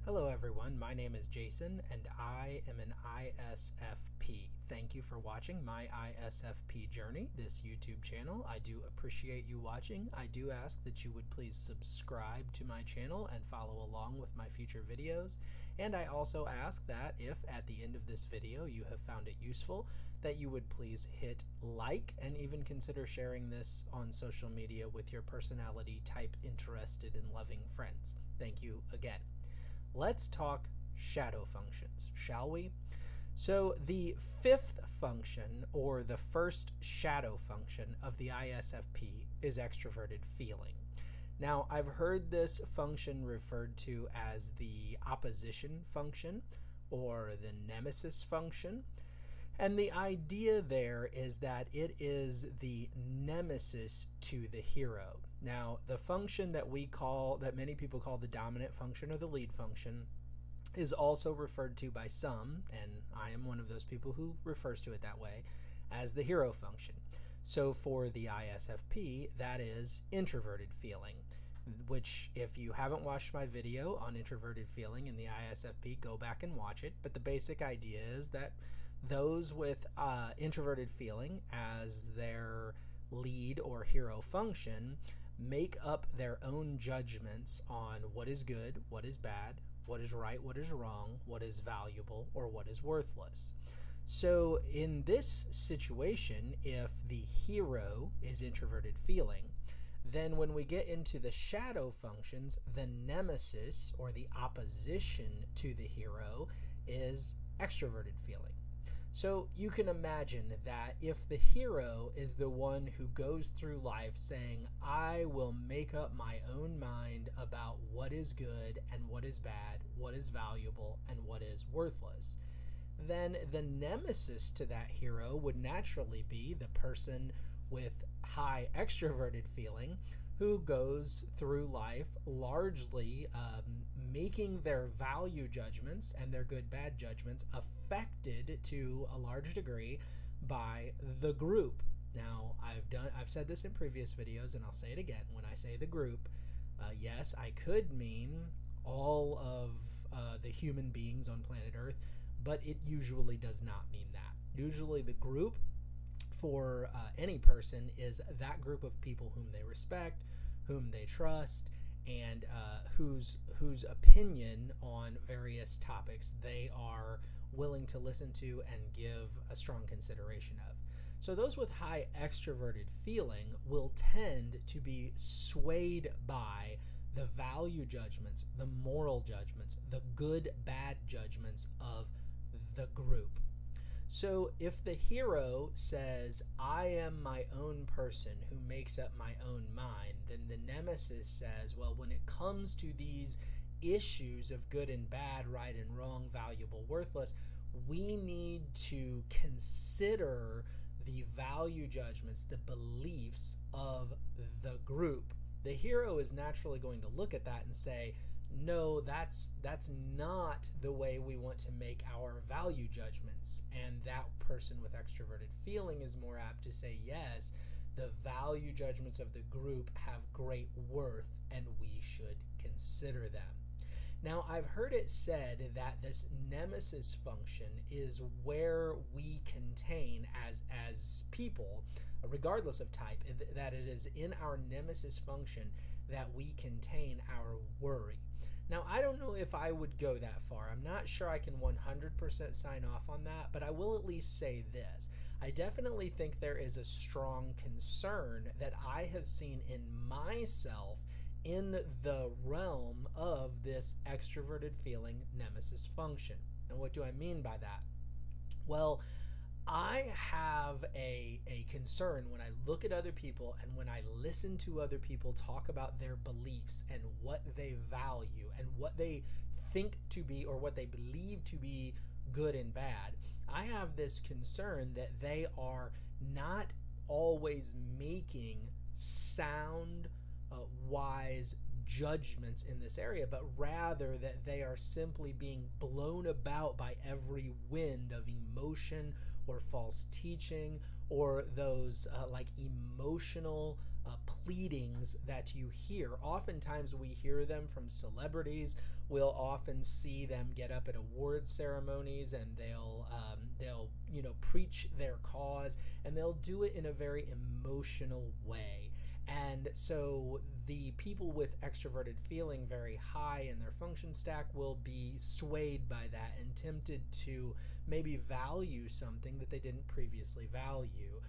Hello everyone, my name is Jason and I am an ISFP. Thank you for watching my ISFP journey, this YouTube channel. I do appreciate you watching. I do ask that you would please subscribe to my channel and follow along with my future videos. And I also ask that if at the end of this video you have found it useful, that you would please hit like and even consider sharing this on social media with your personality type interested and loving friends. Thank you again. Let's talk shadow functions, shall we? So the fifth function, or the first shadow function of the ISFP, is extraverted feeling. Now, I've heard this function referred to as the opposition function or the nemesis function. And the idea there is that it is the nemesis to the hero. Now, the function that many people call the dominant function or the lead function is also referred to by some, and I am one of those people who refers to it that way, as the hero function. So for the ISFP, that is introverted feeling, which if you haven't watched my video on introverted feeling in the ISFP, go back and watch it. But the basic idea is that those with introverted feeling as their lead or hero function make up their own judgments on what is good, what is bad, what is right, what is wrong, what is valuable, or what is worthless. So in this situation, if the hero is introverted feeling, then when we get into the shadow functions, the nemesis or the opposition to the hero is extroverted feeling. So you can imagine that if the hero is the one who goes through life saying, I will make up my own mind about what is good and what is bad, what is valuable and what is worthless, then the nemesis to that hero would naturally be the person with high extroverted feeling who goes through life largely making their value judgments and their good-bad judgments affected to a large degree by the group. Now, I've said this in previous videos, and I'll say it again. When I say the group, yes, I could mean all of the human beings on planet Earth, but it usually does not mean that. Usually the group for any person is that group of people whom they respect, whom they trust, and whose opinion on various topics they are willing to listen to and give a strong consideration of. So those with high extroverted feeling will tend to be swayed by the value judgments, the moral judgments, the good-bad judgments of the group. So if the hero says, I am my own person who makes up my own mind, then the nemesis says, well, when it comes to these issues of good and bad, right and wrong, valuable, worthless, we need to consider the value judgments, the beliefs of the group. The hero is naturally going to look at that and say, no, that's not the way we want to make our value judgments. And that person with extroverted feeling is more apt to say, yes, the value judgments of the group have great worth and we should consider them. Now, I've heard it said that this nemesis function is where we contain as people, regardless of type, that it is in our nemesis function that we contain our worry. Now, I don't know if I would go that far. I'm not sure I can 100% sign off on that, but I will at least say this. I definitely think there is a strong concern that I have seen in myself in the realm of this extroverted feeling nemesis function. And what do I mean by that? Well, I have a concern when I look at other people and when I listen to other people talk about their beliefs and what they value and what they think to be or what they believe to be good and bad. I have this concern that they are not always making sound, wise judgments in this area, but rather that they are simply being blown about by every wind of emotion or false teaching or those like emotional pleadings that you hear. Oftentimes we hear them from celebrities. We'll often see them get up at award ceremonies, and they'll preach their cause, and they'll do it in a very emotional way. And so the people with extroverted feeling very high in their function stack will be swayed by that and tempted to maybe value something that they didn't previously value.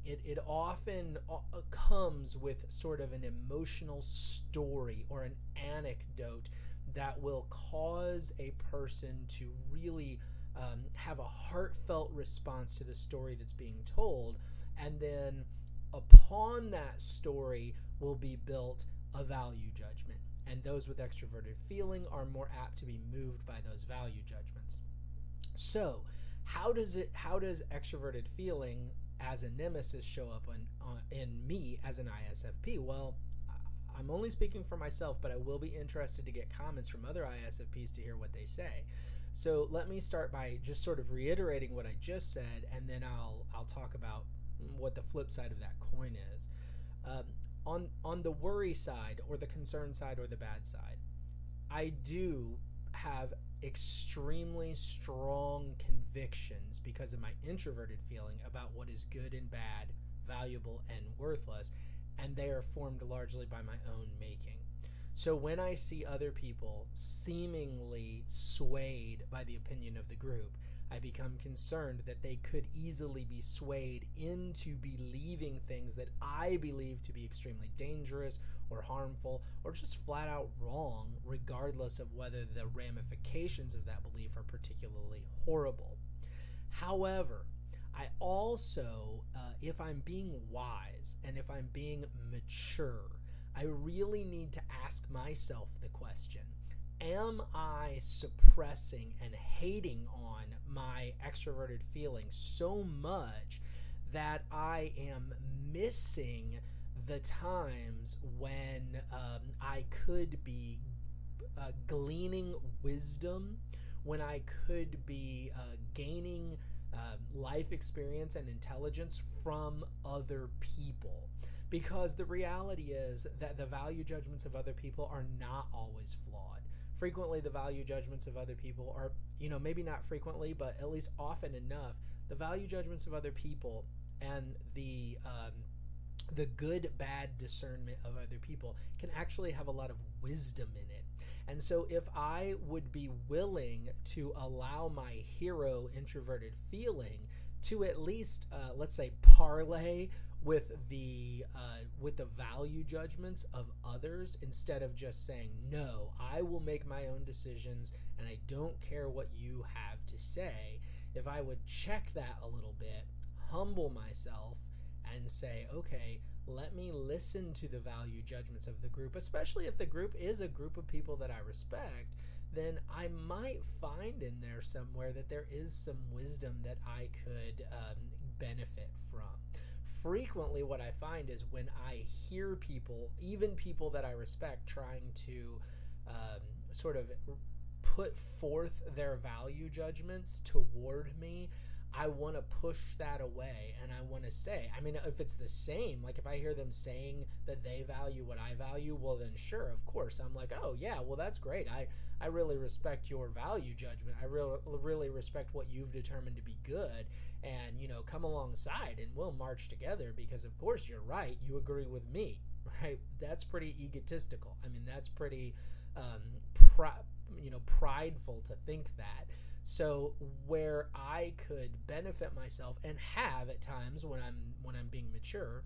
It often comes with sort of an emotional story or an anecdote that will cause a person to really have a heartfelt response to the story that's being told, and then upon that story will be built a value judgment. And those with extroverted feeling are more apt to be moved by those value judgments. So how does extroverted feeling as a nemesis show up in me as an ISFP? Well, I'm only speaking for myself, but I will be interested to get comments from other ISFPs to hear what they say. So let me start by just sort of reiterating what I just said, and then I'll talk about what the flip side of that coin is. On the worry side, or the concern side, or the bad side, I do have extremely strong convictions because of my introverted feeling about what is good and bad, valuable and worthless, and they are formed largely by my own making. So when I see other people seemingly swayed by the opinion of the group, I become concerned that they could easily be swayed into believing things that I believe to be extremely dangerous or harmful or just flat out wrong, regardless of whether the ramifications of that belief are particularly horrible. However, I also, if I'm being wise and if I'm being mature, I really need to ask myself the question, am I suppressing and hating on my extroverted feeling so much that I am missing the times when I could be gleaning wisdom, when I could be gaining life experience and intelligence from other people? Because the reality is that the value judgments of other people are not always flawed. Frequently, the value judgments of other people are, maybe not frequently, but at least often enough, the value judgments of other people and the good, bad discernment of other people can actually have a lot of wisdom in it. And so if I would be willing to allow my hero introverted feeling to at least, let's say, parlay with the value judgments of others, instead of just saying, no, I will make my own decisions and I don't care what you have to say, if I would check that a little bit, humble myself, and say, okay, let me listen to the value judgments of the group, especially if the group is a group of people that I respect, then I might find in there somewhere that there is some wisdom that I could benefit from. Frequently what I find is when I hear people, even people that I respect, trying to sort of put forth their value judgments toward me, I want to push that away, and I want to say, if it's the same, like if I hear them saying that they value what I value, well then sure, of course, I'm like, oh yeah, well that's great, I really respect your value judgment, I really respect what you've determined to be good, and come alongside and we'll march together because of course you're right, you agree with me, right? That's pretty egotistical. That's pretty prideful to think that. So where I could benefit myself, and have at times when I'm being mature,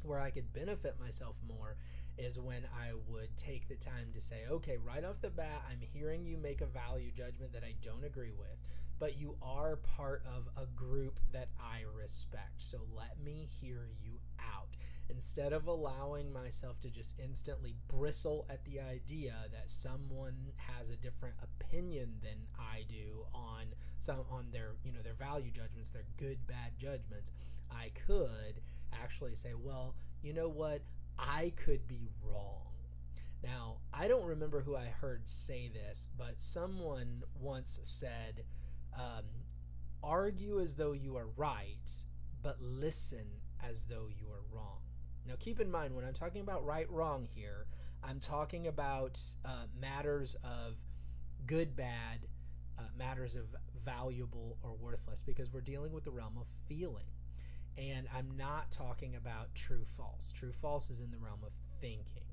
where I could benefit myself more, is when I would take the time to say, okay, right off the bat, I'm hearing you make a value judgment that I don't agree with, but you are part of a group that I respect, so let me hear you out. Instead of allowing myself to just instantly bristle at the idea that someone has a different opinion than I do on their their value judgments, their good, bad judgments, I could actually say, well, you know what, I could be wrong. Now, I don't remember who I heard say this, but someone once said, argue as though you are right, but listen as though you are wrong. Now keep in mind, when I'm talking about right, wrong here, I'm talking about matters of good, bad, matters of valuable or worthless, because we're dealing with the realm of feeling. And I'm not talking about true, false. True, false is in the realm of thinking,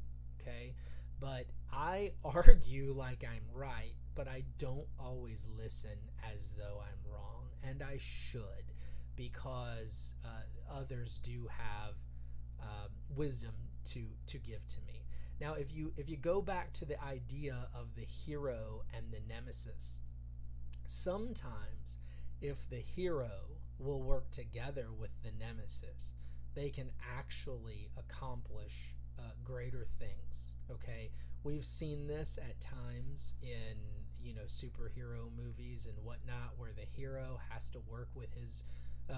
okay? But I argue like I'm right, but I don't always listen as though I'm wrong. And I should, because others do have wisdom to give to me. Now, if you go back to the idea of the hero and the nemesis, sometimes if the hero will work together with the nemesis, they can actually accomplish greater things. Okay, we've seen this at times in superhero movies and whatnot, where the hero has to work with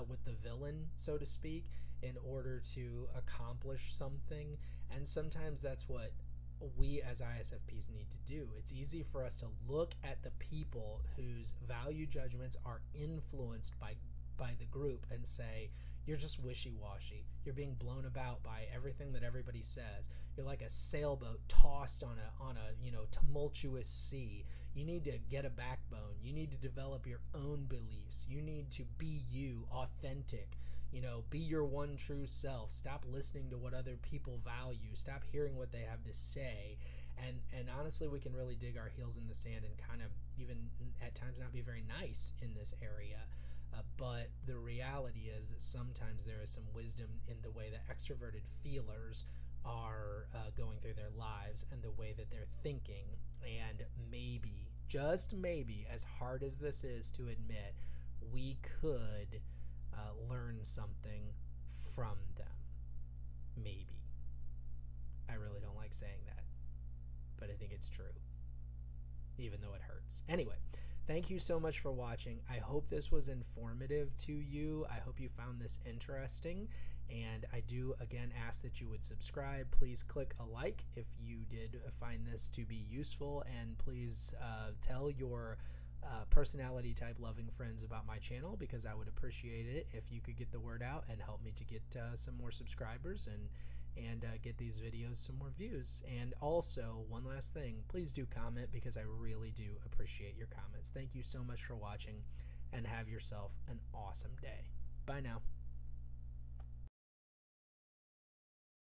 with the villain, so to speak, in order to accomplish something. And sometimes that's what we as ISFPs need to do. It's easy for us to look at the people whose value judgments are influenced by the group and say, you're just wishy-washy. You're being blown about by everything that everybody says. You're like a sailboat tossed on a tumultuous sea. You need to get a backbone. You need to develop your own beliefs. You need to be you, authentic. Be your one true self. Stop listening to what other people value. Stop hearing what they have to say. And honestly, we can really dig our heels in the sand and kind of even at times not be very nice in this area. But the reality is that sometimes there is some wisdom in the way that extroverted feelers are going through their lives and the way that they're thinking. And maybe, just maybe, as hard as this is to admit, we could learn something from them. Maybe. I really don't like saying that, but I think it's true, even though it hurts. Anyway, thank you so much for watching. I hope this was informative to you. I hope you found this interesting. And I do, again, ask that you would subscribe. Please click a like if you did find this to be useful. And please tell your personality type loving friends about my channel, because I would appreciate it if you could get the word out and help me to get some more subscribers and get these videos some more views. And also, one last thing, please do comment, because I really do appreciate your comments. Thank you so much for watching, and have yourself an awesome day. Bye now.